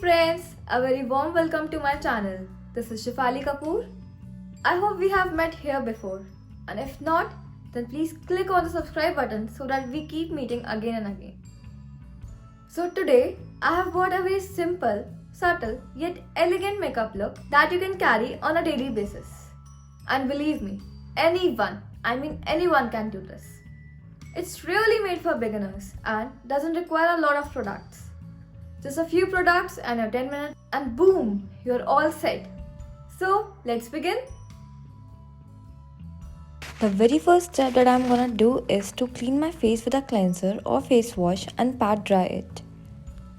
friends, a very warm welcome to my channel. This is Shefali Kapoor. I hope we have met here before, and if not, then please click on the subscribe button so that we keep meeting again and again. So today, I have brought a very simple, subtle yet elegant makeup look that you can carry on a daily basis. And believe me, anyone can do this. It's really made for beginners and doesn't require a lot of products. Just a few products and your 10 minutes and boom, you're all set. So let's begin. The very first step that I'm gonna do is to clean my face with a cleanser or face wash and pat dry it.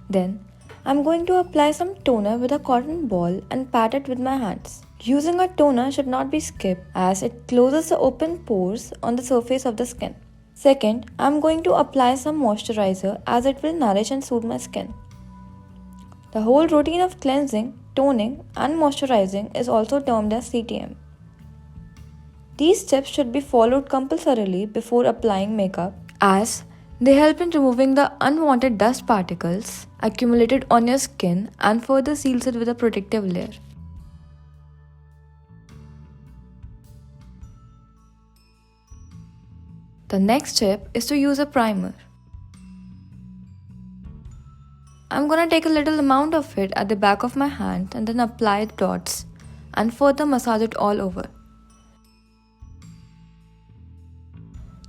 Then I'm going to apply some toner with a cotton ball and pat it with my hands. Using a toner should not be skipped as it closes the open pores on the surface of the skin. Second, I'm going to apply some moisturizer as it will nourish and soothe my skin. The whole routine of cleansing, toning and moisturizing is also termed as CTM. These steps should be followed compulsorily before applying makeup as they help in removing the unwanted dust particles accumulated on your skin and further seals it with a protective layer. The next step is to use a primer. I'm gonna take a little amount of it at the back of my hand and then apply dots and further massage it all over.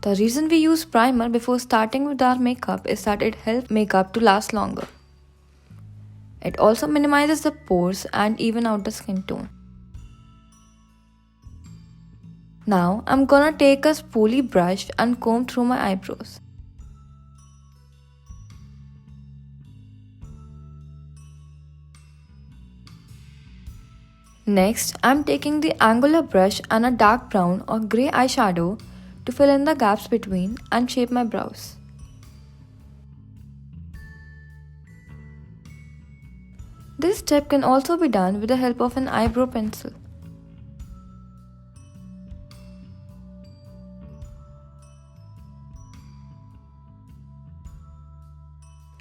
The reason we use primer before starting with our makeup is that it helps makeup to last longer. It also minimizes the pores and even out the skin tone. Now I'm gonna take a spoolie brush and comb through my eyebrows. Next, I'm taking the angular brush and a dark brown or grey eyeshadow to fill in the gaps between and shape my brows. This step can also be done with the help of an eyebrow pencil.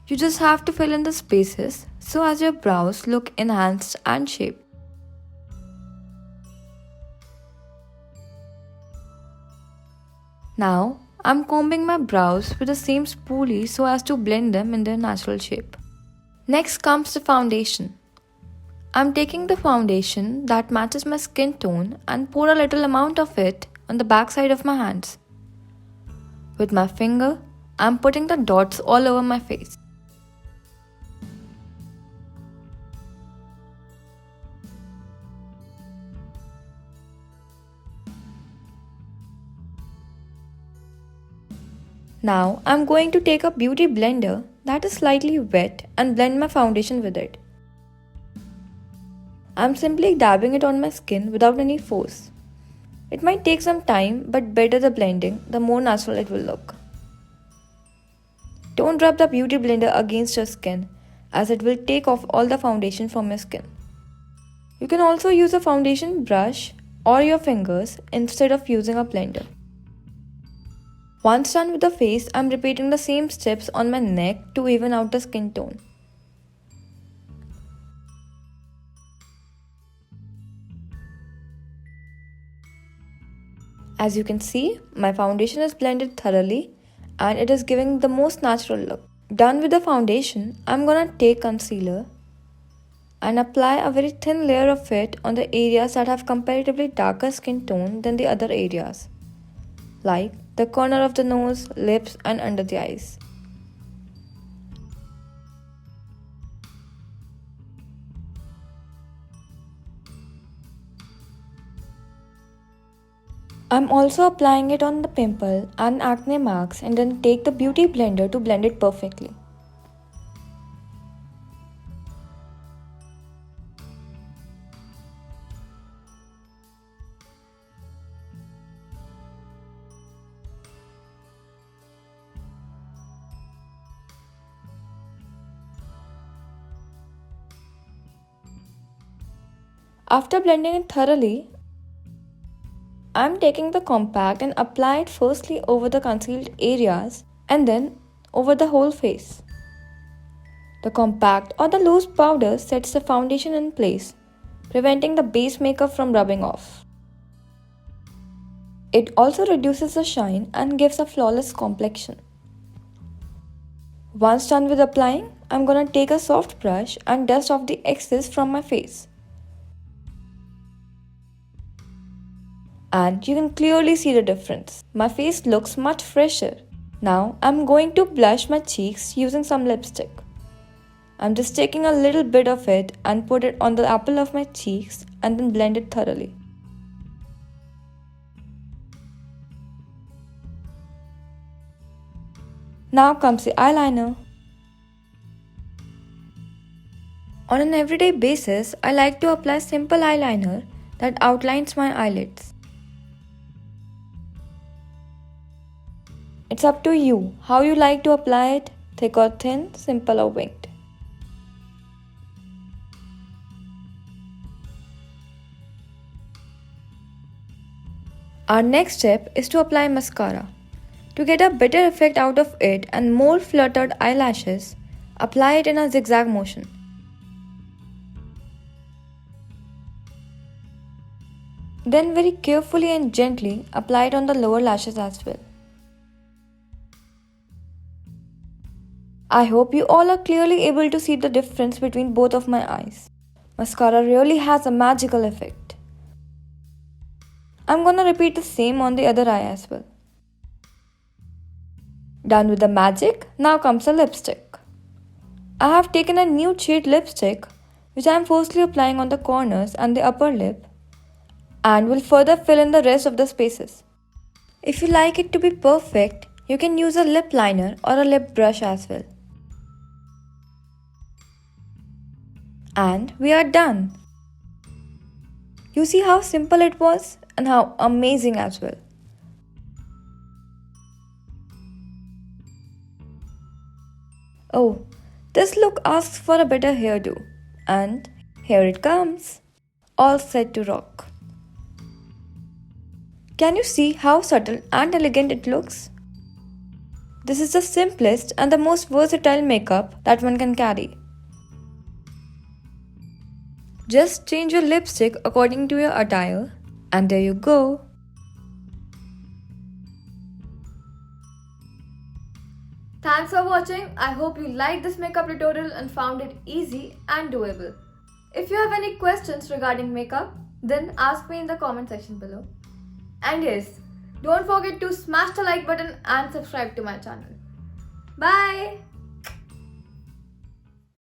You just have to fill in the spaces so as your brows look enhanced and shaped. Now, I'm combing my brows with the same spoolie so as to blend them in their natural shape. Next comes the foundation. I'm taking the foundation that matches my skin tone and pour a little amount of it on the back side of my hands. With my finger, I'm putting the dots all over my face. Now I'm going to take a beauty blender that is slightly wet and blend my foundation with it. I'm simply dabbing it on my skin without any force. It might take some time, but better the blending, the more natural it will look. Don't rub the beauty blender against your skin as it will take off all the foundation from your skin. You can also use a foundation brush or your fingers instead of using a blender. Once done with the face, I'm repeating the same steps on my neck to even out the skin tone. As you can see, my foundation is blended thoroughly and it is giving the most natural look. Done with the foundation, I'm gonna take concealer and apply a very thin layer of it on the areas that have comparatively darker skin tone than the other areas, like the corner of the nose, lips and under the eyes. I'm also applying it on the pimple and acne marks and then take the beauty blender to blend it perfectly. After blending it thoroughly, I'm taking the compact and apply it firstly over the concealed areas and then over the whole face. The compact or the loose powder sets the foundation in place, preventing the base makeup from rubbing off. It also reduces the shine and gives a flawless complexion. Once done with applying, I'm gonna take a soft brush and dust off the excess from my face. And you can clearly see the difference. My face looks much fresher. Now I'm going to blush my cheeks using some lipstick. I'm just taking a little bit of it and put it on the apple of my cheeks and then blend it thoroughly. Now comes the eyeliner. On an everyday basis, I like to apply simple eyeliner that outlines my eyelids. It's up to you how you like to apply it, thick or thin, simple or winged. Our next step is to apply mascara. To get a better effect out of it and more fluttered eyelashes, apply it in a zigzag motion. Then very carefully and gently apply it on the lower lashes as well. I hope you all are clearly able to see the difference between both of my eyes. Mascara really has a magical effect. I'm gonna repeat the same on the other eye as well. Done with the magic, now comes a lipstick. I have taken a nude shade lipstick which I am forcefully applying on the corners and the upper lip and will further fill in the rest of the spaces. If you like it to be perfect, you can use a lip liner or a lip brush as well. And we are done. You see how simple it was and how amazing as well. Oh, this look asks for a better hairdo. And here it comes. All set to rock. Can you see how subtle and elegant it looks? This is the simplest and the most versatile makeup that one can carry. Just change your lipstick according to your attire, and there you go. Thanks for watching. I hope you liked this makeup tutorial and found it easy and doable. If you have any questions regarding makeup, then ask me in the comment section below. And yes, don't forget to smash the like button and subscribe to my channel. Bye!